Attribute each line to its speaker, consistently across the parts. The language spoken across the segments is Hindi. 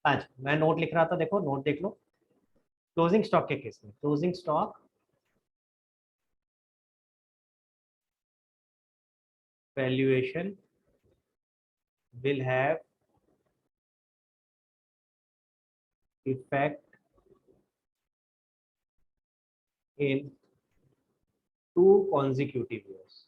Speaker 1: आज मैं नोट लिख रहा था, देखो नोट देख लो। क्लोजिंग स्टॉक के केस में closing stock valuation will have effect in 2 consecutive years।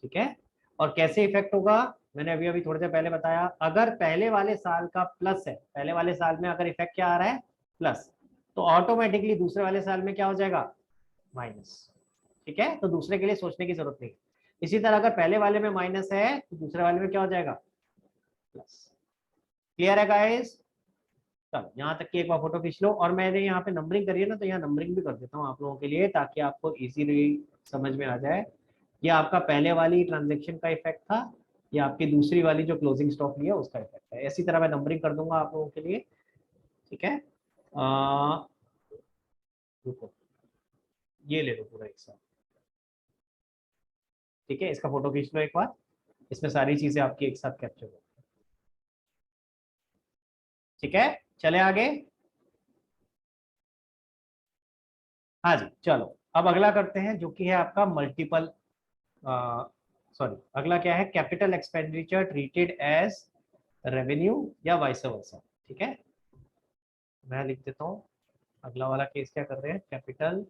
Speaker 1: ठीक है, और कैसे इफेक्ट होगा, मैंने अभी अभी थोड़ी देर पहले बताया। अगर पहले वाले साल का प्लस है, पहले वाले साल में अगर इफेक्ट क्या आ रहा है प्लस, तो ऑटोमेटिकली दूसरे वाले साल में क्या हो जाएगा माइनस। ठीक है, तो दूसरे के लिए सोचने की जरूरत नहीं। इसी तरह अगर पहले वाले में माइनस है तो दूसरे वाले में क्या हो जाएगा प्लस। क्लियर है गाइस? चलो यहाँ तक की एक बार फोटो खींच लो, और मैंने यहाँ पे नंबरिंग करी है ना, तो यहाँ नंबरिंग भी कर देता हूँ आप लोगों के लिए, ताकि आपको इजीली समझ में आ जाए। ये आपका पहले वाली ट्रांजेक्शन का इफेक्ट था, ये आपकी दूसरी वाली जो क्लोजिंग स्टॉक लिया उसका इफेक्ट है। इसी तरह मैं नंबरिंग कर दूंगा आप लोगों के लिए। ठीक है, रुको, ये ले लो पूरा एक साथ। ठीक है, इसका फोटो खींच लो एक बार, इसमें सारी चीजें आपकी एक साथ कैप्चर हो। ठीक है, चले आगे। हाँ जी, चलो अब अगला करते हैं, जो कि है आपका मल्टीपल, सॉरी अगला क्या है, capital expenditure treated as revenue या वाइस वर्सा। ठीक है, मैं लिख देता हूँ। अगला वाला केस क्या कर रहे हैं, कैपिटल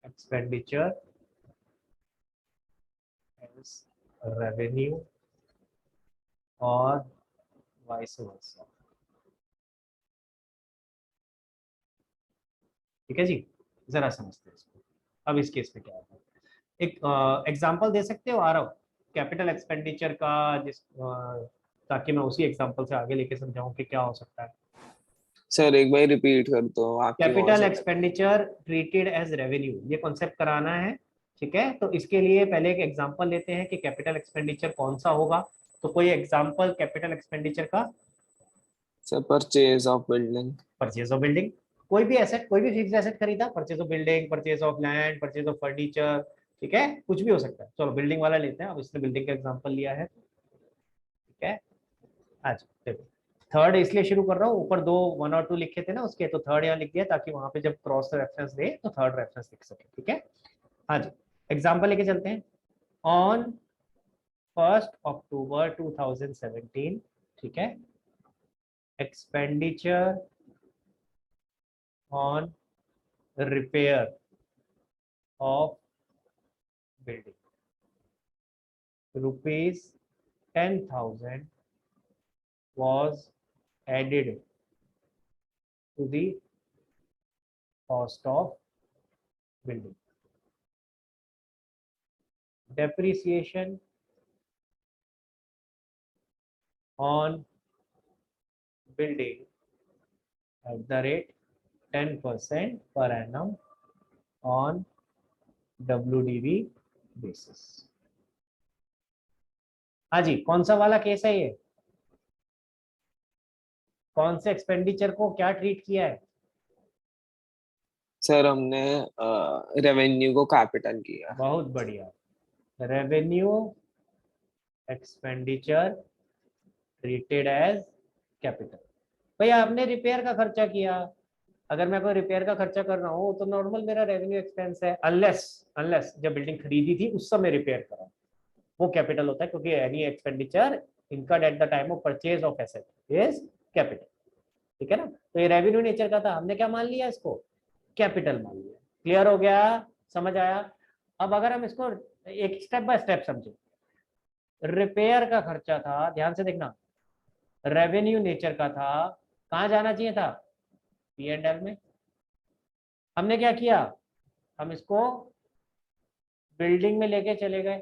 Speaker 1: एक्सपेंडिचर एज रेवेन्यू और वाइस वर्सा। ठीक है जी, जरा समझते हैं इसको। अब इस केस में क्या होगा, एक एग्जांपल दे सकते हो आरव कैपिटल एक्सपेंडिचर का, जिस ताकि मैं उसी एग्जांपल से आगे लेके समझाऊं कि क्या हो सकता है।
Speaker 2: सर एक बार रिपीट कर दो, आपकी आवाज
Speaker 1: कैपिटल
Speaker 2: अलग है।
Speaker 1: एक्सपेंडिचर ट्रीटेड एज रेवेन्यू, ये कॉन्सेप्ट कराना है। ठीक है, तो इसके लिए पहले एक एग्जांपल लेते हैं कि कैपिटल एक्सपेंडिचर कौन सा होगा। तो कोई एग्जांपल कैपिटल एक्सपेंडिचर का।
Speaker 2: Sir purchase of building.
Speaker 1: Purchase of building, कोई भी एसेट, कोई भी फिक्स्ड एसेट खरीदा, purchase of building, purchase of land, purchase of furniture. ठीक है, कुछ भी हो सकता है। चलो बिल्डिंग वाला लेते हैं, अब इसने बिल्डिंग का एग्जांपल लिया है। ठीक है, आज देखो थर्ड इसलिए शुरू कर रहा हूँ, ऊपर दो 1 और 2 लिखे थे ना उसके, तो थर्ड यहाँ लिख दिया ताकि वहां पे जब क्रॉस रेफरेंस दे तो थर्ड रेफरेंस लिख सके। ठीक है, हाँ जी, एग्जाम्पल लेके चलते हैं। ऑन 1 अक्टूबर 2017, ठीक है, expenditure on repair of building ₹10,000 was added to the cost of building. Depreciation on building at the rate 10% per annum on WDV basis। हाँ जी, कौन सा वाला केस है ये, कौन से एक्सपेंडिचर को क्या ट्रीट किया है?
Speaker 2: सर हमने रेवेन्यू को कैपिटल किया।
Speaker 1: बहुत बढ़िया, revenue expenditure treated as capital. भाई आपने रिपेयर का खर्चा किया, अगर मैं कोई रिपेयर का खर्चा कर रहा हूँ तो नॉर्मल मेरा रेवेन्यू एक्सपेंस है, अनलेस अनलेस जब बिल्डिंग खरीदी थी उस समय रिपेयर करा, वो कैपिटल होता है, क्योंकि any expenditure incurred at the time of purchase of asset is capital. ठीक है ना, तो ये रेवेन्यू नेचर का था, हमने क्या मान लिया इसको, कैपिटल मान लिया। क्लियर हो गया, समझ आया? अब अगर हम इसको एक स्टेप बाय स्टेप समझे, रिपेयर का खर्चा था, ध्यान से देखना, रेवेन्यू नेचर का था, कहाँ जाना चाहिए था, P&L में। हमने क्या किया, हम इसको बिल्डिंग में लेके चले गए,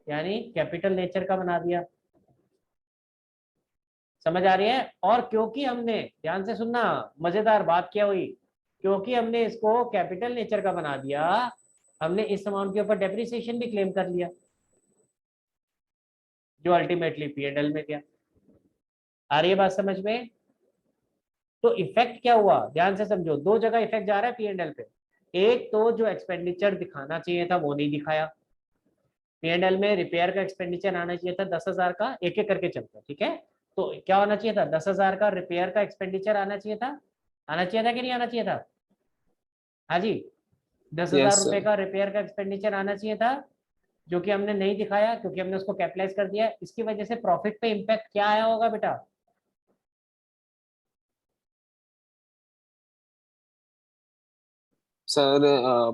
Speaker 1: यानी कैपिटल नेचर का बना दिया। समझ आ रही है? और क्योंकि हमने, ध्यान से सुनना, मजेदार बात क्या हुई, क्योंकि हमने इसको कैपिटल नेचर का बना दिया, हमने इस अमाउंट के ऊपर डेप्रिसिएशन भी क्लेम कर लिया, जो अल्टीमेटली P&L में गया। आ रही है बात समझ में? तो इफेक्ट क्या हुआ, ध्यान से समझो, दो जगह इफेक्ट जा रहा है P&L पे। एक तो जो एक्सपेंडिचर दिखाना चाहिए था वो नहीं दिखाया, P&L में रिपेयर का एक्सपेंडिचर आना चाहिए था 10,000 का, एक एक करके चलते हैं, ठीक है। तो क्या होना चाहिए था, 10,000 का रिपेयर का एक्सपेंडिचर आना चाहिए था, कि नहीं आना चाहिए था? हाँ जी, 10,000
Speaker 2: यस
Speaker 1: रुपए
Speaker 2: सर।
Speaker 1: का रिपेयर का एक्सपेंडिचर आना चाहिए था, जो कि हमने नहीं दिखाया क्योंकि हमने उसको कैपिटलाइज कर दिया। इसकी वजह से प्रॉफिट पे इम्पैक्ट क्या आया होगा बेटा?
Speaker 2: सर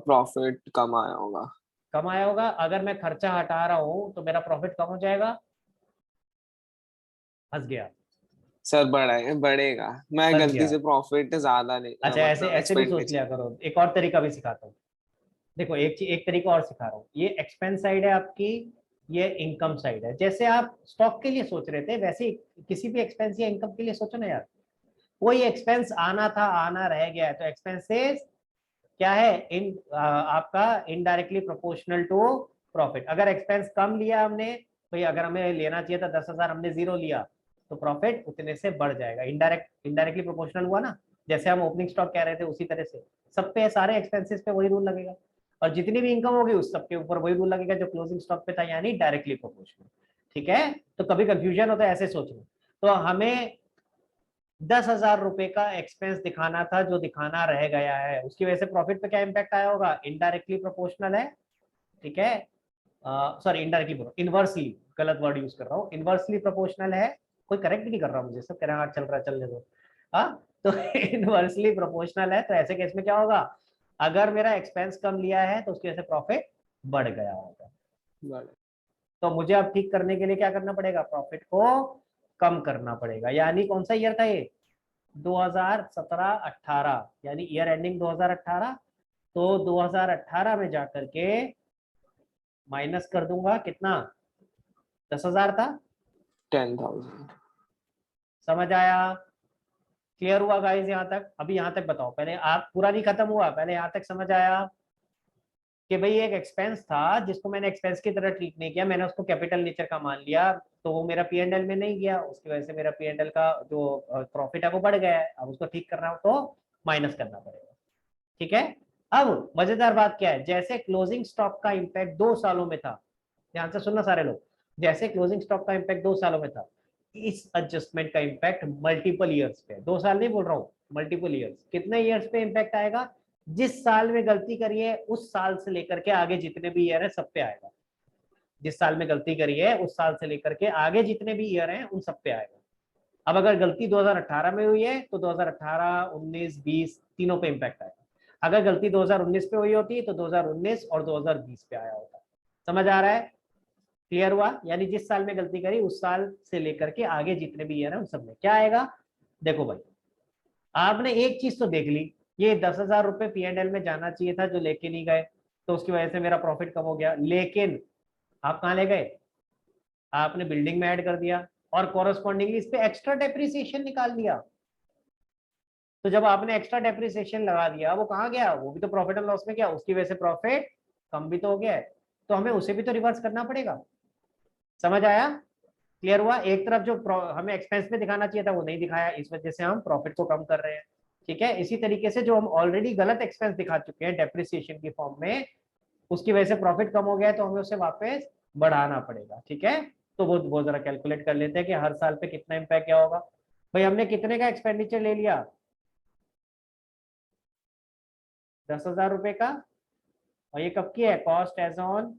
Speaker 2: प्रॉफिट कम आया होगा।
Speaker 1: कम आया होगा। अगर मैं खर्चा हटा रहा हूं तो मेरा प्रॉफिट कम हो जाएगा। हंस गया।
Speaker 2: सर बढ़ेगा। मैं
Speaker 1: बच
Speaker 2: गलती
Speaker 1: गया।
Speaker 2: से प्रॉफिट ज्यादा नहीं
Speaker 1: अच्छा, ऐसे
Speaker 2: मतलब
Speaker 1: ऐसे भी सोच लिया
Speaker 2: एक्सपेंडिचर।
Speaker 1: करो, एक और तरीका भी सिखाता हूँ। देखो, एक तरीका और सिखा रहा हूँ। ये एक्सपेंस साइड है आपकी, ये इनकम साइड है। जैसे आप स्टॉक के लिए सोच रहे थे, वैसे ही किसी भी एक्सपेंस या इनकम के लिए सोचो ना यार। कोई एक्सपेंस आना था, आना रह गया है, तो एक्सपेंसेस क्या है, आपका इनडायरेक्टली प्रोपोर्शनल टू प्रॉफिट। अगर एक्सपेंस कम लिया हमने, भाई अगर हमें लेना चाहिए था 10,000, हमने 0 लिया, तो प्रॉफिट उतने से बढ़ जाएगा। इनडायरेक्टली प्रोपोर्शनल हुआ ना, जैसे हम ओपनिंग स्टॉक कह रहे थे, उसी तरह से सब पे, सारे एक्सपेंसेस पे वही रूल लगेगा, और जितनी भी इनकम होगी उस सबके ऊपर वही रूल लगेगा जो क्लोजिंग स्टॉक पे था, यानी डायरेक्टली प्रोपोर्शनल। ठीक है, तो कभी कंफ्यूजन होता है ऐसे सोचना। तो हमें 10,000 रुपए का एक्सपेंस दिखाना था, जो दिखाना रह गया है, उसकी वजह से प्रॉफिट पे क्या इंपैक्ट आया होगा? इनडायरेक्टली प्रोपोर्शनल है, ठीक है। सॉरी, इनडायरेक्टली, इनवर्सली, गलत वर्ड यूज कर रहा हूँ, इनवर्सली प्रोपोर्शनल है। कोई करेक्ट नहीं कर रहा मुझे, सब कह रहे हैं हाँ चल रहा, चलने दो। हाँ, तो इनवर्सली प्रोपोर्शनल है, तो ऐसे केस में क्या होगा? अगर मेरा एक्सपेंस कम लिया है तो उसकी वजह से प्रॉफिट बढ़ गया होगा। तो मुझे अब ठीक करने के लिए क्या करना पड़ेगा? प्रॉफिट को कम करना पड़ेगा। यानी कौन सा ईयर था ये? 2017-18, यानी ईयर एंडिंग 2018। तो 2018 में जाकर के माइनस कर दूंगा, कितना? 10,000 था।
Speaker 2: 10,000।
Speaker 1: समझ आया? क्लियर हुआ गाइस यहाँ तक? अभी यहाँ तक बताओ, पहले आप, पूरा नहीं खत्म हुआ, पहले यहाँ तक समझ आया कि भाई एक एक्सपेंस था जिसको मैंने एक्सपेंस की तरह ट्रीट नहीं किया, मैंने उसको कैपिटल नेचर का मान लिया, तो वो मेरा P&L में नहीं गया, उसकी वजह से मेरा P&L का जो प्रॉफिट है वो बढ़ गया है। अब उसको ठीक करना हो तो माइनस करना पड़ेगा, ठीक है। अब मजेदार बात क्या है, जैसे क्लोजिंग स्टॉक का इंपैक्ट 2 सालों में था, ध्यान से सुनना सारे लोग, जैसे क्लोजिंग स्टॉक का इंपैक्ट 2 सालों में था, इस एडजस्टमेंट का इंपैक्ट मल्टीपल ईयर्स पे, 2 साल नहीं बोल रहा हूँ, मल्टीपल ईयर्स। कितने ईयर्स पे इंपैक्ट आएगा? जिस साल में गलती करी है उस साल से लेकर के आगे जितने भी ईयर है सब पे आएगा। जिस साल में गलती करी है उस साल से लेकर के आगे जितने भी ईयर हैं उन सब पे आएगा। अब अगर गलती 2018 में हुई है तो 2018, 19, 20 तीनों पे इंपैक्ट आएगा। अगर गलती 2019 पे हुई होती तो 2019 और 2020 पे आया होता। समझ आ रहा है? क्लियर हुआ? यानी जिस साल में गलती करी उस साल से लेकर के आगे जितने भी ईयर है उन सब में क्या आएगा? देखो भाई, आपने एक चीज तो देख ली, ये 10,000 रुपए P&L में जाना चाहिए था जो लेके नहीं गए, तो उसकी वजह से मेरा प्रॉफिट कम हो गया। लेकिन आप कहाँ ले गए? आपने बिल्डिंग में ऐड कर दिया और कॉरस्पॉन्डिंगली इस पे एक्स्ट्रा डेप्रिसिएशन निकाल दिया। तो जब आपने एक्स्ट्रा डेप्रिसिएशन लगा दिया, वो कहाँ गया? वो भी तो प्रॉफिट एंड लॉस में गया, उसकी वजह से प्रॉफिट कम भी तो हो गया है। तो हमें उसे भी तो रिवर्स करना पड़ेगा। समझ आया? क्लियर हुआ? एक तरफ जो हमें एक्सपेंस में दिखाना चाहिए था वो नहीं दिखाया, इस वजह से हम प्रॉफिट को कम कर रहे हैं, ठीक है। इसी तरीके से जो हम ऑलरेडी गलत एक्सपेंस दिखा चुके हैं डेप्रिसिएशन की फॉर्म में, उसकी वजह से प्रॉफिट कम हो गया है, तो हमें उसे वापस बढ़ाना पड़ेगा, ठीक है। तो वो जरा कैलकुलेट कर लेते हैं कि हर साल पे कितना इम्पैक्ट क्या होगा। भाई हमने कितने का एक्सपेंडिचर ले लिया? 10,000 रुपए का। और ये कब की है? कॉस्ट एज ऑन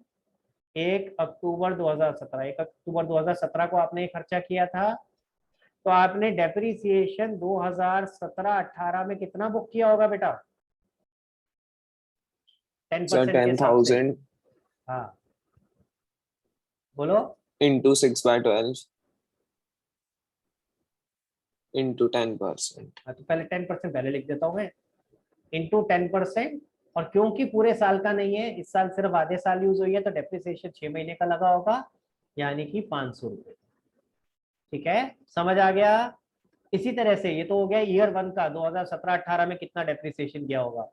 Speaker 1: 1 अक्टूबर 2017। 1 अक्टूबर 2017 को आपने ये खर्चा किया था। तो आपने डेप्रिसिएशन 2017-18 में कितना बुक किया होगा बेटा?
Speaker 2: सर
Speaker 1: 10% के हिसाब से।
Speaker 2: 10,000
Speaker 1: हाँ, बोलो।
Speaker 2: into 6/12 into 10%।
Speaker 1: हाँ, तो पहले 10% पहले लिख देता हूँ मैं, इंटू 10%। और क्योंकि पूरे साल का नहीं है, इस साल सिर्फ आधे साल यूज हुई है, तो डेप्रिसिएशन 6 महीने का लगा होगा, यानी कि 500 रुपये। ठीक है, समझ आ गया? इसी तरह से ये तो हो गया ईयर 1 का, 2017-18 में कितना डेप्रिसिएशन गया होगा।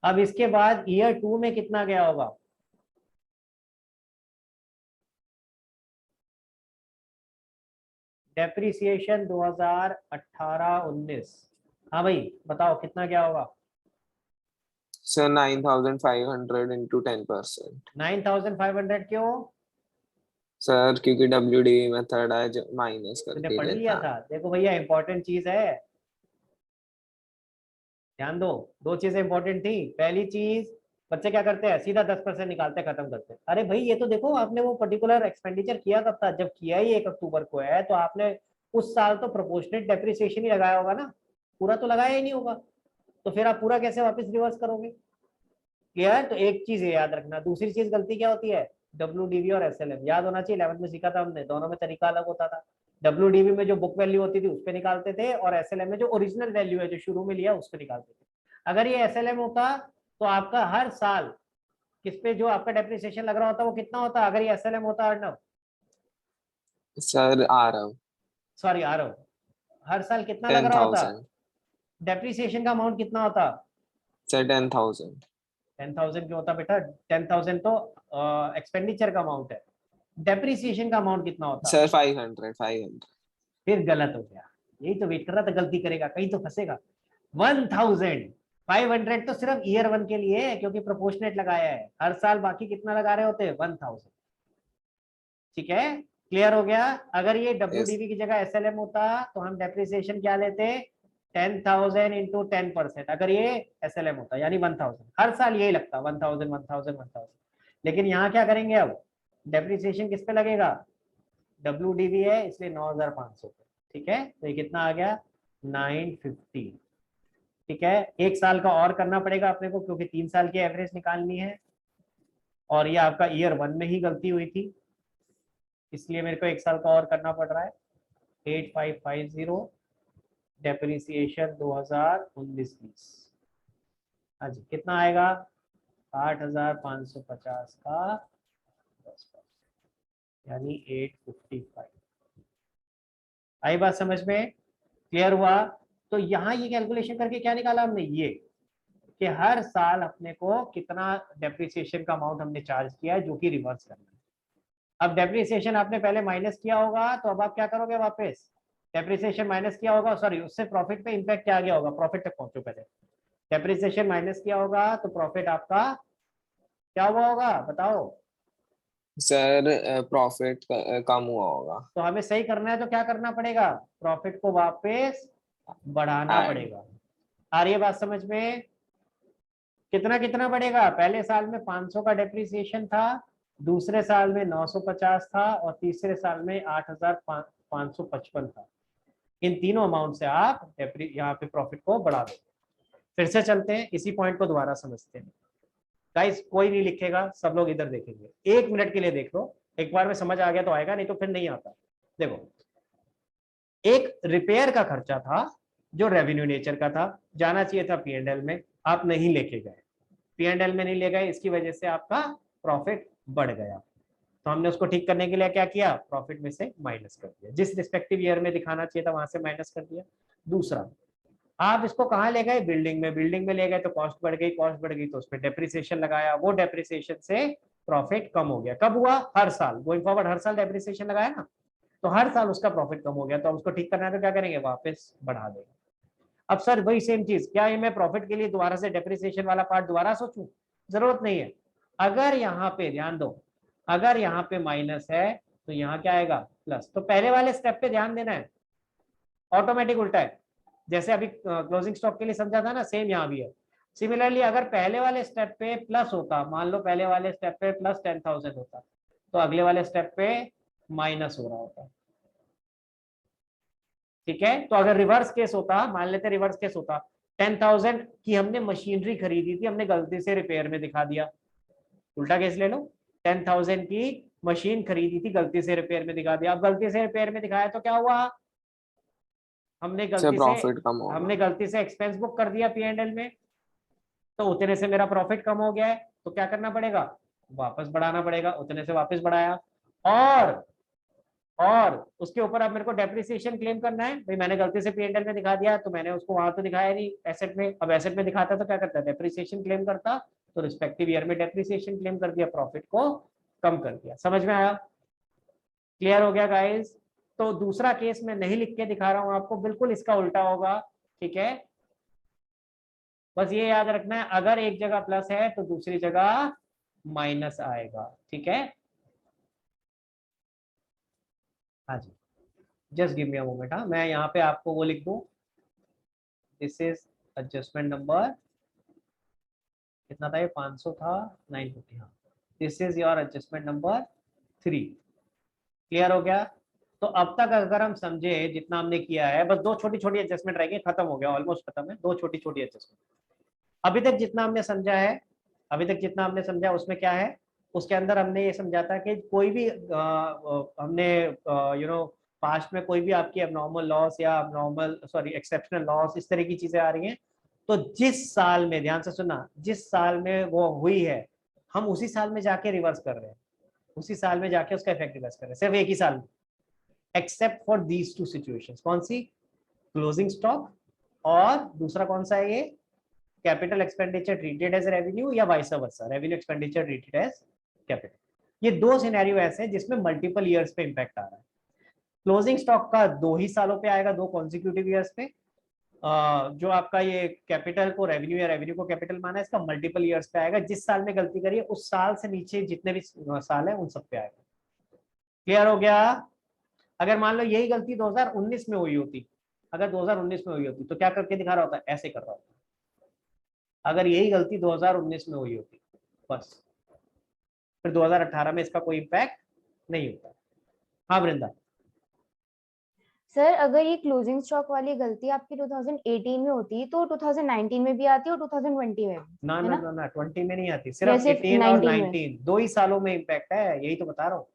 Speaker 1: अब इसके बाद ईयर 2 में कितना गया होगा? डेप्रिसिएशन 2018-19। हाँ भाई बताओ कितना क्या होगा?
Speaker 2: Sir 9,500 into 10%।
Speaker 1: 9,500 क्यों?
Speaker 2: सर क्योंकि WDV मेथड है जो माइनस
Speaker 1: तूने
Speaker 2: करके
Speaker 1: पढ़ लिया
Speaker 2: देता है।
Speaker 1: था, देखो भैया इंपॉर्टेंट चीज है, ध्यान दो। दो चीजें इंपॉर्टेंट थी। पहली चीज, बच्चे क्या करते हैं, सीधा 10% निकालते खत्म करते हैं। अरे भाई ये तो देखो, आपने वो पर्टिकुलर एक्सपेंडिचर किया कब था, जब किया ही 1 अक्टूबर को है, तो आपने उस साल तो प्रोपोर्शनेट डेप्रिसिएशन ही लगाया होगा ना, पूरा तो लगाया ही नहीं होगा। तो फिर आप पूरा कैसे वापस रिवर्स करोगे? क्लियर? तो एक चीज है याद रखना। दूसरी चीज गलती क्या होती है, WDV और SLM याद होना चाहिए, 11th में सीखा था हमने, दोनों में तरीका अलग होता था। WDV में जो बुक वैल्यू होती थी उस पर निकालते थे, और SLM में जो ओरिजिनल वैल्यू है जो शुरू में लिया उस पर निकालते थे। अगर ये SLM होता तो आपका हर साल किस पे जो आपका डेप्रिसिएशन लग रहा होता वो कितना होता, अगर ये SLM होता अर्णव?
Speaker 2: सर आ रहा हूँ।
Speaker 1: सॉरी आरव, हर साल कितना लग
Speaker 2: टेन
Speaker 1: रहा होता,
Speaker 2: थाउजेंड
Speaker 1: डेप्रिसिएशन का अमाउंट कितना होता?
Speaker 2: सर 10,000।
Speaker 1: 10,000 क्यों होता बेटा? 10,000 तो एक्सपेंडिचर का अमाउंट है, डेप्रिसिएशन का अमाउंट कितना होता?
Speaker 2: सर 500।
Speaker 1: फिर गलत हो गया, यही तो वेट कर रहा था, गलती करेगा कहीं तो फंसेगा। 1,500 तो सिर्फ ईयर 1 के लिए है, क्योंकि प्रोपोर्शनेट लगाया है। हर साल बाकी कितना लगा रहे होते हैं? 1,000। ठीक है, क्लियर हो गया? अगर ये
Speaker 2: यस
Speaker 1: WDV की जगह SLM होता तो हम डेप्रिसिएशन क्या लेते, 10,000 इंटू 10%। अगर ये SLM होता यानी 1,000, हर साल यही लगता, 1,000 1,000 1,000। लेकिन यहाँ क्या करेंगे अब, डेप्रिसिएशन किस पे लगेगा, WDV है इसलिए 9,500 पे। ठीक है, तो ये कितना आ गया, 950। ठीक है, एक साल का और करना पड़ेगा अपने को, क्योंकि 3 साल की एवरेज निकालनी है, और ये आपका ईयर 1 में ही गलती हुई थी, इसलिए मेरे को एक साल का और करना पड़ रहा है। 8,550 डेप्रिसिएशन 2019-20। हाँ जी, कितना आएगा, 8,550 का 10%, यानी 855। आई बात समझ में? क्लियर हुआ? तो यहाँ ये कैलकुलेशन करके क्या निकाला हमने, ये कि हर साल अपने को कितना डेप्रिसिएशन का अमाउंट हमने चार्ज किया है, जो कि रिवर्स करना है। अब डेप्रिसिएशन आपने पहले माइनस किया होगा, तो अब आप क्या करोगे, वापस डेप्रिसिएशन माइनस किया होगा, सॉरी उससे प्रॉफिट पे इंपैक्ट क्या आ गया होगा, प्रॉफिट तक पहुंचो पहले। डेप्रिसिएशन माइनस किया होगा तो प्रॉफिट आपका क्या हुआ होगा, बताओ?
Speaker 2: सर प्रॉफिट कम हुआ होगा।
Speaker 1: तो हमें सही करना है तो क्या करना पड़ेगा, प्रॉफिट को वापस बढ़ाना
Speaker 2: ऐड
Speaker 1: पड़ेगा। आ रही है बात समझ में? कितना कितना बढ़ेगा, पहले साल में 500 का डेप्रिसिएशन था, दूसरे साल में 950 था, और तीसरे साल में 8,555 था। इन तीनों अमाउंट से आप यहाँ पे प्रॉफिट को बढ़ा दो। फिर से चलते हैं, इसी पॉइंट को दोबारा समझते हैं। गाइस कोई नहीं लिखेगा, सब लोग इधर देखेंगे, 1 मिनट के लिए देख लो, एक बार में समझ आ गया तो आएगा, नहीं तो फिर नहीं आता। देखो, एक रिपेयर का खर्चा था जो रेवेन्यू नेचर का था, जाना चाहिए था P&L में, आप नहीं लेके गए, P&L में नहीं ले गए, इसकी वजह से आपका प्रॉफिट बढ़ गया। तो हमने उसको ठीक करने के लिए क्या किया, प्रॉफिट में से माइनस कर दिया, जिस रिस्पेक्टिव ईयर में दिखाना चाहिए था वहां से माइनस कर दिया। दूसरा, आप इसको कहाँ ले गए, बिल्डिंग में, बिल्डिंग में ले गए तो कॉस्ट बढ़ गई, कॉस्ट बढ़ गई तो उस पर डेप्रिसिएशन लगाया, वो डेप्रिसिएशन से प्रॉफिट कम हो गया। कब हुआ, हर साल गोइंग फॉरवर्ड, हर साल डेप्रिसिएशन लगाया ना, तो हर साल उसका प्रॉफिट कम हो गया, तो अब उसको ठीक करना है तो क्या करेंगे, वापस बढ़ा देंगे। अब सर वही सेम चीज, क्या ये मैं प्रॉफिट के लिए दोबारा से डेप्रिसिएशन वाला पार्ट दोबारा सोचूं, जरूरत नहीं है। अगर यहाँ पे ध्यान दो, अगर यहाँ पे माइनस है तो यहाँ क्या आएगा, प्लस। तो पहले वाले स्टेप पे ध्यान देना है, ऑटोमेटिक उल्टा है, जैसे अभी क्लोजिंग स्टॉक के लिए समझा था ना, सेम यहाँ भी है। सिमिलरली अगर पहले वाले स्टेप पे प्लस होता, मान लो पहले वाले स्टेप पे प्लस 10,000 होता, तो अगले वाले स्टेप पे माइनस हो रहा होता। ठीक है, तो अगर रिवर्स केस होता, मान लेते रिवर्स केस होता, 10,000 की हमने मशीनरी खरीदी थी, हमने गलती से रिपेयर में दिखा दिया, उल्टा केस ले लो, 10,000 की मशीन खरीदी थी, गलती से रिपेयर में दिखा दिया। अब गलती से रिपेयर में दिखाया तो क्या हुआ, हमने
Speaker 2: सर
Speaker 1: गलती से
Speaker 2: प्रॉफिट कम होगा।
Speaker 1: हमने गलती से एक्सपेंस बुक कर दिया P&L में, तो उतने से मेरा प्रॉफिट कम हो गया है, तो क्या करना पड़ेगा, वापस बढ़ाना पड़ेगा, उतने से वापस बढ़ाया। और उसके ऊपर अब मेरे को डेप्रिसिएशन क्लेम करना है, भाई मैंने गलती से P&L में दिखा दिया, तो मैंने उसको वहां तो दिखाया नहीं एसेट में, अब एसेट में दिखाता तो क्या करता, डेप्रिसिएशन क्लेम करता, तो रिस्पेक्टिव ईयर में डेप्रिसिएशन क्लेम कर दिया, प्रॉफिट को कम कर दिया। समझ में आया? क्लियर हो गया गाइस? तो दूसरा केस मैं नहीं लिख के दिखा रहा हूं आपको, बिल्कुल इसका उल्टा होगा। ठीक है, बस ये याद रखना है, अगर एक जगह प्लस है तो दूसरी जगह माइनस आएगा। ठीक है, हाँ जी, just give me a moment. हाँ, मैं यहाँ पे आपको वो लिख दूँ, दिस इज एडजस्टमेंट नंबर, कितना था ये, 500 था, 950, हाँ, this is your adjustment number 3। Clear हो गया? तो अब तक अगर हम समझे जितना हमने किया है, बस दो छोटी छोटी एडजस्टमेंट रह गई, खत्म हो गया, ऑलमोस्ट खत्म है, दो छोटी छोटी एडजस्टमेंट। अभी तक जितना हमने समझा है, अभी तक जितना हमने समझा उसमें क्या है, उसके अंदर हमने ये समझा था कि कोई भी हमने पास्ट में कोई भी आपकी एबनॉर्मल लॉस या एबनॉर्मल सॉरी एक्सेप्शनल लॉस इस तरह की चीजें आ रही हैं, तो जिस साल में, ध्यान से सुनना, जिस साल में वो हुई है, हम उसी साल में जाके रिवर्स कर रहे हैं, उसी साल में जाके उसका इफेक्ट रिवर्स कर रहे हैं, सिर्फ एक ही साल में, except for these two situations. कौन सी? क्लोजिंग स्टॉक, और दूसरा कौन सा है ये, capital expenditure treated as revenue, या vice versa, revenue expenditure treated as capital. ये दो सिनेरियो ऐसे हैं जिसमें मल्टीपल ईयर्स पे इंपैक्ट आ रहा है। क्लोजिंग स्टॉक का 2 ही सालों पे आएगा, 2 कॉन्सिक्यूटिव ईयर्स पे। जो आपका ये कैपिटल को रेवेन्यू या रेवेन्यू को कैपिटल माना है, इसका मल्टीपल ईयर्स पे आएगा, जिस साल में गलती करिए उस साल से नीचे जितने भी साल है उन सब पे आएगा। क्लियर हो गया? अगर मान लो यही गलती 2019 में हुई होती, अगर 2019 में हुई होती तो क्या करके दिखा रहा होता, ऐसे कर रहा होता। अगर यही गलती 2019 में हुई होती, बस फिर 2018 में इसका कोई इम्पैक्ट नहीं होता। हाँ वृंदा।
Speaker 3: सर अगर ये क्लोजिंग स्टॉक वाली गलती आपकी 2018 में होती तो 2019 में भी आती और 2020 में भी,
Speaker 1: ना
Speaker 3: है
Speaker 1: ना
Speaker 3: ना?
Speaker 1: ना ना 20 में नहीं आती,
Speaker 3: या
Speaker 1: सिर्फ
Speaker 3: सिर्फ
Speaker 1: 18 और
Speaker 3: 19 में?
Speaker 1: 19 दो ही सालों में इम्पैक्ट है, यही तो बता रहा हूँ।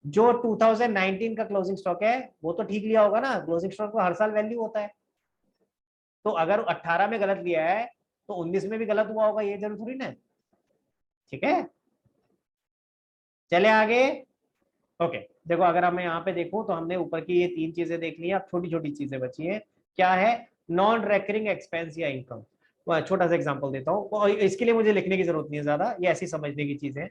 Speaker 1: जो 2019 का क्लोजिंग स्टॉक है वो तो ठीक लिया होगा ना, क्लोजिंग स्टॉक को हर साल वैल्यू होता है, तो अगर 18 में गलत लिया है तो 19 में भी गलत हुआ होगा, ये जरूर थोड़ी ना। ठीक है, चले आगे। ओके, देखो अगर मैं यहाँ पे देखूं तो हमने ऊपर की ये 3 चीजें देख ली है, अब छोटी छोटी चीजें बची हैं। क्या है? नॉन रेकरिंग एक्सपेंस या इनकम। छोटा सा एग्जांपल देता हूँ, इसके लिए मुझे लिखने की जरूरत नहीं है ज्यादा, ये ऐसी समझने की चीज है।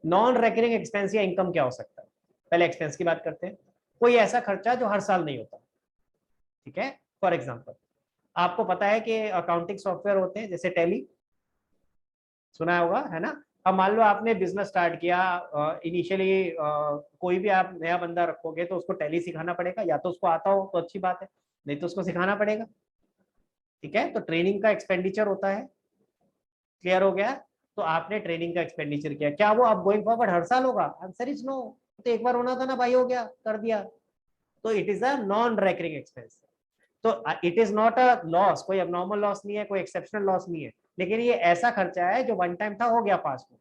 Speaker 1: नॉन रेकरिंग एक्सपेंस या इनकम क्या हो सकता है? पहले एक्सपेंस की बात करते हैं। कोई ऐसा खर्चा जो हर साल नहीं होता। ठीक है, फॉर एग्जाम्पल आपको पता है कि अकाउंटिंग सॉफ्टवेयर होते हैं जैसे टैली, सुना होगा, है ना? अब मान लो आपने बिजनेस स्टार्ट किया, इनिशियली कोई भी आप नया बंदा रखोगे तो उसको टैली सिखाना पड़ेगा, या तो उसको आता हो तो अच्छी बात है, नहीं तो उसको सिखाना पड़ेगा। ठीक है, तो ट्रेनिंग का एक्सपेंडिचर होता है। क्लियर हो गया? तो आपने ट्रेनिंग का एक्सपेंडिचर किया, क्या वो अब गोइंग फॉरवर्ड हर साल होगा? Answer is no. तो एक बार होना था ना भाई, हो गया, कर दिया, तो it is a non recurring expense. तो it is not a loss, कोई अबनॉर्मल लॉस नहीं है, कोई एक्सेप्शनल लॉस नहीं है, लेकिन ये ऐसा खर्चा है जो वन टाइम था, हो गया पास्ट में,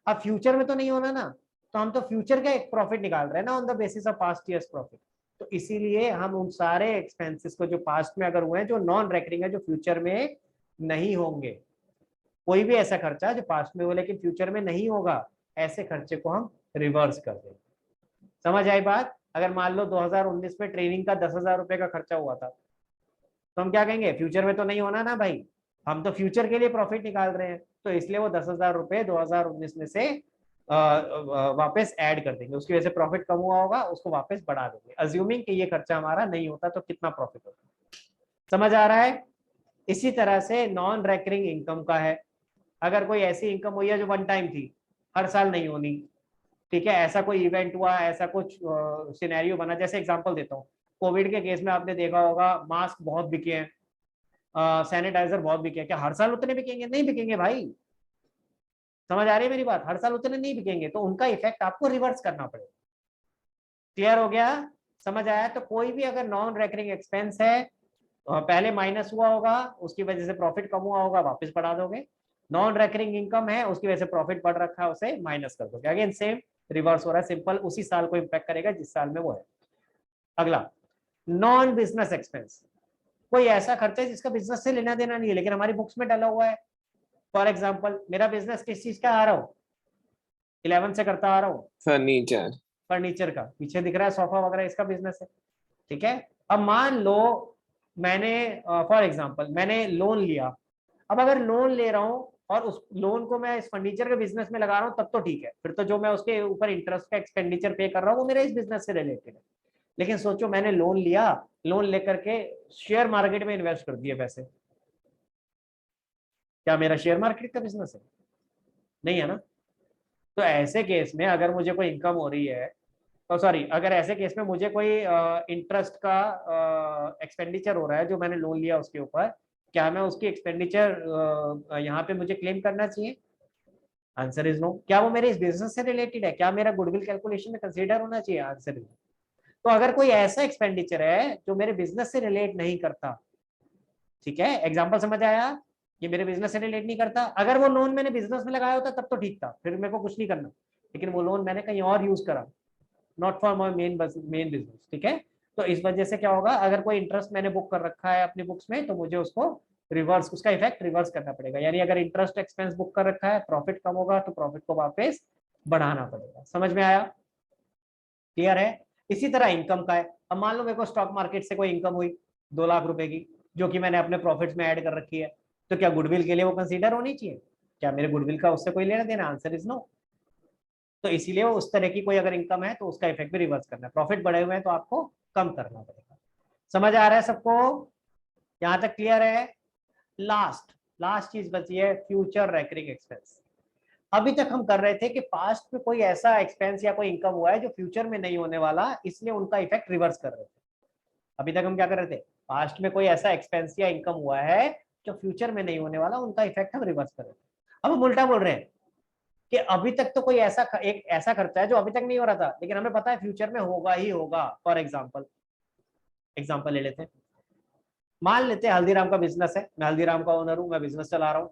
Speaker 1: अब फ्यूचर में तो नहीं होना ना, तो हम तो फ्यूचर का एक प्रॉफिट निकाल रहे हैं ना on the basis of past years profit. तो इसीलिए हम उन सारे एक्सपेंसेस को जो पास्ट में अगर हुए हैं, जो नॉन रेकरिंग है, जो फ्यूचर में नहीं होंगे, कोई भी ऐसा खर्चा जो पास्ट में हो लेकिन फ्यूचर में नहीं होगा, ऐसे खर्चे को हम रिवर्स कर देंगे। समझ आई बात? अगर मान लो 2019 में ट्रेनिंग का 10,000 रुपए का खर्चा हुआ था, तो हम क्या कहेंगे, फ्यूचर में तो नहीं होना ना भाई, हम तो फ्यूचर के लिए प्रॉफिट निकाल रहे हैं, तो इसलिए वो 10,000 रुपए 2019 में से वापस ऐड कर देंगे, उसकी वजह से प्रॉफिट कम हुआ होगा, उसको वापस बढ़ा देंगे, अज्यूमिंग कि ये खर्चा हमारा नहीं होता तो कितना प्रॉफिट होता। समझ आ रहा है? इसी तरह से नॉन रेकरिंग इनकम का है, अगर कोई ऐसी इनकम हुई है जो वन टाइम थी, हर साल नहीं होनी। ठीक है, ऐसा कोई इवेंट हुआ, ऐसा कुछ सिनेरियो बना, जैसे एग्जांपल देता हूँ, कोविड के केस में आपने देखा होगा मास्क बहुत बिके हैं, सैनिटाइजर बहुत बिके हैं, क्या हर साल उतने बिकेंगे? नहीं बिकेंगे भाई। समझ आ रही है मेरी बात? हर साल उतने नहीं बिकेंगे, तो उनका इफेक्ट आपको रिवर्स करना पड़ेगा। क्लियर हो गया? समझ आया? तो कोई भी अगर नॉन रेकरिंग एक्सपेंस है, पहले माइनस हुआ होगा, उसकी वजह से प्रॉफिट कम हुआ होगा, वापस बढ़ा दोगे। नॉन रेकरिंग इनकम है, उसकी वजह से प्रॉफिट बढ़ रखा है, उसे माइनस कर दोगे, अगेन सेम रिवर्स हो रहा है, सिंपल उसी साल को इंपैक्ट करेगा जिस साल में वो है। अगला, नॉन बिजनेस एक्सपेंस, कोई ऐसा खर्चा है जिसका बिजनेस से लेना देना नहीं है लेकिन हमारी बुक्स में डाला हुआ है। फॉर एग्जाम्पल मेरा बिजनेस किस चीज का आ रहा हूँ, 11 से करता आ रहा हूँ,
Speaker 2: फर्नीचर।
Speaker 1: फर्नीचर का, पीछे दिख रहा है सोफा वगैरह, इसका बिजनेस है। ठीक है, अब मान लो मैंने फॉर एग्जाम्पल मैंने लोन लिया, अब अगर लोन ले रहा हूँ और उस लोन को मैं इस फर्नीचर के बिजनेस में लगा रहा हूँ, तब तो ठीक है, फिर तो जो मैं उसके ऊपर इंटरेस्ट का एक्सपेंडिचर पे कर रहा हूँ वो मेरे इस बिजनेस से रिलेटेड है। लेकिन सोचो मैंने लोन लिया, लोन लेकर के शेयर मार्केट में इन्वेस्ट कर दिए पैसे, क्या मेरा शेयर मार्केट का बिजनेस है? नहीं है ना। तो ऐसे केस में अगर मुझे कोई इनकम हो रही है सॉरी, अगर ऐसे केस में मुझे कोई इंटरेस्ट का एक्सपेंडिचर हो रहा है जो मैंने लोन लिया उसके ऊपर, क्या मैं उसकी एक्सपेंडिचर यहाँ पे मुझे क्लेम करना चाहिए? Answer is no. क्या वो मेरे इस बिजनेस से रिलेटेड है? क्या मेरा गुडविल कैलकुलेशन में कंसीडर होना चाहिए? Answer is no. तो अगर कोई ऐसा एक्सपेंडिचर है जो मेरे बिजनेस से रिलेट नहीं करता, ठीक है, एग्जांपल समझ आया, ये मेरे बिजनेस से रिलेट नहीं करता, अगर वो लोन मैंने बिजनेस में लगाया होता तब तो ठीक था, फिर मेरे को कुछ नहीं करना, लेकिन वो लोन मैंने कहीं और यूज करा, not for my main business, ठीक है। तो इस वजह से क्या होगा, अगर कोई इंटरेस्ट मैंने बुक कर रखा है अपनी बुक्स में तो मुझे उसको रिवर्स, उसका इफेक्ट रिवर्स करना पड़ेगा। यानी अगर इंटरेस्ट एक्सपेंस बुक कर रखा है, प्रॉफिट कम होगा तो प्रॉफिट को वापस बढ़ाना पड़ेगा। समझ में आया? क्लियर है? इसी तरह इनकम का है। अब मान लो मेरे को स्टॉक मार्केट से कोई इनकम हुई 2 लाख रुपए की, जो कि मैंने अपने प्रॉफिट्स में ऐड कर रखी है, तो क्या गुडविल के लिए वो कंसीडर होनी चाहिए? क्या मेरे गुडविल का उससे कोई लेना देना? Answer is no. तो इसीलिए वो उस तरह की कोई अगर इनकम है तो उसका इफेक्ट भी रिवर्स करना है। प्रॉफिट बढ़े हुए हैं तो आपको कम करना पड़ेगा। समझ आ रहा है सबको? यहां तक क्लियर है? लास्ट लास्ट चीज बची है फ्यूचर रेकरिंग एक्सपेंस। अभी तक हम कर रहे थे कि पास्ट में कोई ऐसा एक्सपेंस या कोई इनकम हुआ है जो फ्यूचर में नहीं होने वाला, इसलिए उनका इफेक्ट रिवर्स कर रहे थे। अभी तक हम क्या कर रहे थे? पास्ट में कोई ऐसा एक्सपेंस या इनकम हुआ है जो फ्यूचर में नहीं होने वाला, उनका इफेक्ट हम रिवर्स कर रहे थे। अब हम उल्टा बोल रहे हैं कि अभी तक तो कोई एक ऐसा खर्चा है जो अभी तक नहीं हो रहा था, लेकिन हमें पता है फ्यूचर में होगा ही होगा। फॉर एग्जाम्पल ले लेते हैं। मान लेते हैं हल्दीराम का बिजनेस है, मैं हल्दीराम का ओनर हूं, मैं बिजनेस चला रहा हूँ,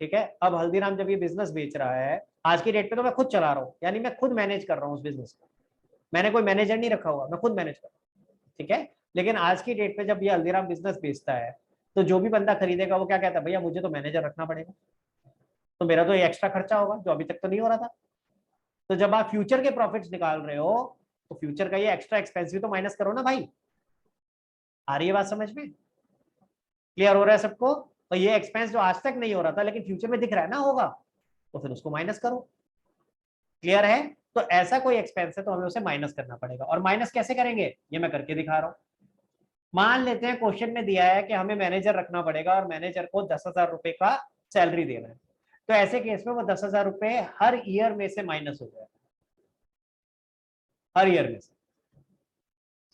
Speaker 1: ठीक है। अब हल्दीराम जब ये बिजनेस बेच रहा है आज की डेट पे, तो मैं खुद चला रहा हूँ, यानी मैं खुद मैनेज कर रहा हूँ उस बिजनेस को, मैंने कोई मैनेजर नहीं रखा हुआ, मैं खुद मैनेज कर रहा हूँ, ठीक है। लेकिन आज की डेट पे जब ये हल्दीराम बिजनेस बेचता है तो जो भी बंदा खरीदेगा वो क्या कहता है, भैया मुझे तो मैनेजर रखना पड़ेगा, तो मेरा तो ये एक्स्ट्रा खर्चा होगा जो अभी तक तो नहीं हो रहा था। तो जब आप फ्यूचर के प्रॉफिट्स निकाल रहे हो तो फ्यूचर का ये एक्स्ट्रा एक्सपेंस भी तो माइनस करो ना भाई। आ रही है बात समझ में? क्लियर हो रहा है सबको? तो ये एक्सपेंस जो आज तक नहीं हो रहा था लेकिन फ्यूचर में दिख रहा है ना होगा, तो फिर उसको माइनस करो। क्लियर है? तो ऐसा कोई एक्सपेंस है तो हमें उसे माइनस करना पड़ेगा। और माइनस कैसे करेंगे ये मैं करके दिखा रहा हूं। मान लेते हैं क्वेश्चन में दिया है कि हमें मैनेजर रखना पड़ेगा और मैनेजर को 10,000 रुपए का सैलरी देना है, तो ऐसे केस में वो 10,000 रुपए हर ईयर में से माइनस हो जाएगा, हर ईयर में से।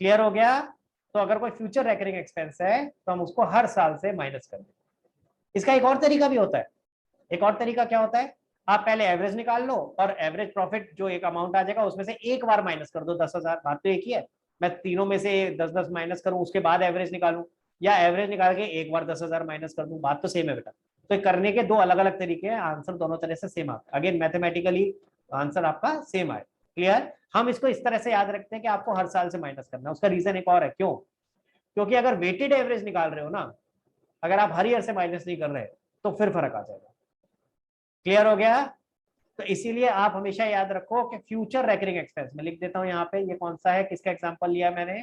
Speaker 1: क्लियर हो गया? तो अगर कोई फ्यूचर रेकरिंग एक्सपेंस है तो हम उसको हर साल से माइनस कर दें। इसका एक और तरीका भी होता है। एक और तरीका क्या होता है, आप पहले एवरेज निकाल लो और एवरेज प्रॉफिट जो एक अमाउंट आ जाएगा उसमें से एक बार माइनस कर दो 10,000। बात तो एक ही है, मैं तीनों में से 10-10 माइनस करूं उसके बाद एवरेज निकालूं, या एवरेज निकाल के एक बार 10,000 माइनस कर दूं, बात तो सेम है बेटा। तो करने के दो अलग अलग तरीके हैं, आंसर दोनों तरह से सेम आता है। अगेन मैथमेटिकली आंसर आपका सेम आए। क्लियर? हम इसको इस तरह से याद रखते हैं कि आपको हर साल से माइनस करना है। उसका रीजन एक और है, क्यों? क्योंकि अगर वेटेड एवरेज निकाल रहे हो ना, अगर आप हर ईयर से माइनस नहीं कर रहे तो फिर फर्क आ जाएगा। क्लियर हो गया? तो इसीलिए आप हमेशा याद रखो कि फ्यूचर रेकरिंग एक्सपेंस, मैं लिख देता हूं यहाँ पे, ये कौन सा है, किसका एग्जांपल लिया मैंने,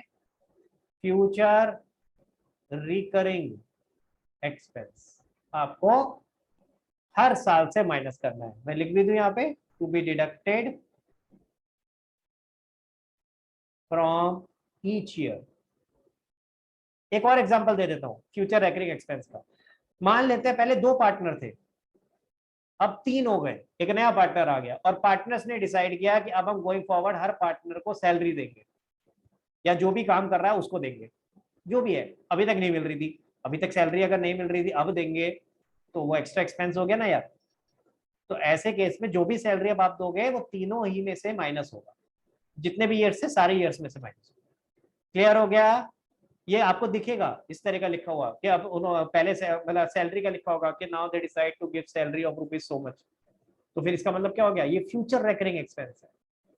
Speaker 1: फ्यूचर रिकरिंग एक्सपेंस, आपको हर साल से माइनस करना है। मैं लिख भी दूं यहाँ पे, to be deducted from each year. एक और एग्जांपल दे देता हूं फ्यूचर रेकरिंग एक्सपेंस का। मान लेते हैं पहले 2 पार्टनर थे, अब 3 हो गए, एक नया पार्टनर आ गया और पार्टनर्स ने डिसाइड किया कि अब हम गोइंग फॉरवर्ड हर पार्टनर को सैलरी देंगे, या जो भी काम कर रहा है उसको देंगे, जो भी है। अभी तक नहीं मिल रही थी, अभी तक सैलरी अगर नहीं मिल रही थी, अब देंगे, तो वो एक्स्ट्रा एक्सपेंस हो गया ना यार। तो ऐसे केस में जो भी सैलरी अब आप दोगे वो तीनों ही में से माइनस होगा, जितने भी ईयर्स से सारे ईयर्स में से माइनस होगा। क्लियर हो गया? ये आपको दिखेगा इस तरह का लिखा हुआ कि अब पहले से मतलब सैलरी का लिखा होगा कि now they decide to give salary of rupees so much, तो फिर इसका मतलब क्या हो गया, ये फ्यूचर रेकरिंग एक्सपेंस है।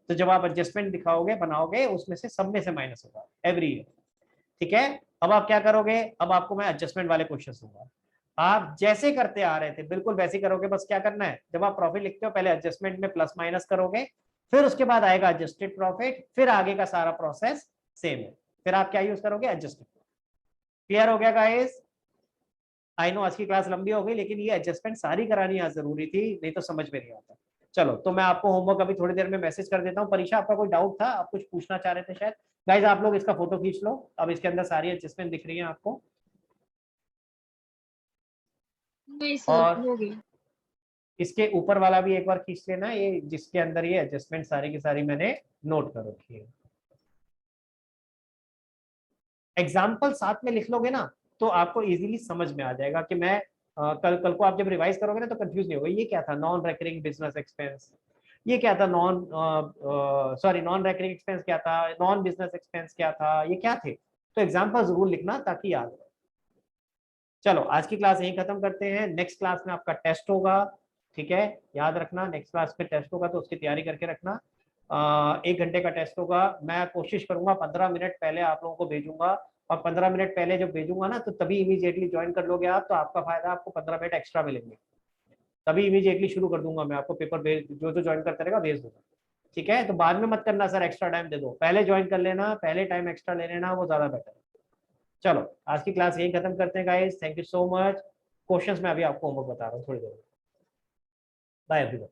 Speaker 1: तो जब आप एडजस्टमेंट दिखाओगे बनाओगे उसमें से सब में से माइनस होगा एवरी ईयर, ठीक है। अब आप क्या करोगे, अब आपको मैं एडजस्टमेंट वाले क्वेश्चन दूंगा, आप जैसे करते आ रहे थे बिल्कुल वैसे करोगे। बस क्या करना है, जब आप प्रॉफिट लिखते हो पहले एडजस्टमेंट में प्लस माइनस करोगे, फिर उसके बाद आएगा एडजस्टेड प्रॉफिट, फिर आगे का सारा प्रोसेस सेम है, फिर आप क्या यूज करोगे, एडजस्टेड। क्लियर हो गया गाइस? आई नो आज की क्लास लंबी हो गई, लेकिन ये एडजस्टमेंट सारी करानी आज जरूरी थी, नहीं तो समझ में नहीं आता। चलो, तो मैं आपको होमवर्क अभी थोड़ी देर में मैसेज कर देता हूँ। परीक्षा, आपका कोई डाउट था, आप कुछ पूछना चाह रहे थे शायद? गाइस आप लोग इसका फोटो खींच लो, अब इसके अंदर सारी एडजस्टमेंट दिख रही है आपको।
Speaker 4: नहीं सर,
Speaker 1: और
Speaker 4: हो गया।
Speaker 1: इसके ऊपर वाला भी एक बार खींच लेना, ये जिसके अंदर ये एडजस्टमेंट सारी की सारी मैंने नोट कर रखी है। एग्जाम्पल साथ में लिख लोगे ना तो आपको इजीली समझ में आ जाएगा कि मैं कल को आप जब रिवाइज करोगे ना तो कंफ्यूज नहीं होगा, ये क्या था नॉन रेकरिंग बिजनेस एक्सपेंस, ये क्या था नॉन रेकरिंग एक्सपेंस क्या था, नॉन बिजनेस एक्सपेंस क्या था, ये क्या थे। तो एग्जाम्पल जरूर लिखना ताकि याद रहे। चलो आज की क्लास यहीं खत्म करते हैं, नेक्स्ट क्लास में आपका टेस्ट होगा, ठीक है, याद रखना नेक्स्ट क्लास में टेस्ट होगा तो उसकी तैयारी करके रखना। 1 घंटे का टेस्ट होगा, मैं कोशिश करूंगा 15 मिनट पहले आप लोगों को भेजूंगा, और 15 मिनट पहले जब भेजूंगा ना तो तभी इमीडिएटली ज्वाइन कर लोगे आप, तो आपका फायदा, आपको 15 मिनट एक्स्ट्रा मिलेंगे, तभी इमीडिएटली शुरू कर दूंगा मैं आपको पेपर भेज, जो जो ज्वाइन करते रहेगा भेज दूंगा, ठीक है। तो बाद में मत करना सर एक्स्ट्रा टाइम दे दो, पहले ज्वाइन कर लेना, पहले टाइम एक्स्ट्रा ले लेना, वो ज्यादा बेटर है। चलो आज की क्लास यही खत्म करते हैं guys, thank you so much. Questions मैं अभी आपको होमवर्क बता रहा हूँ थोड़ी देर में। Bye everyone.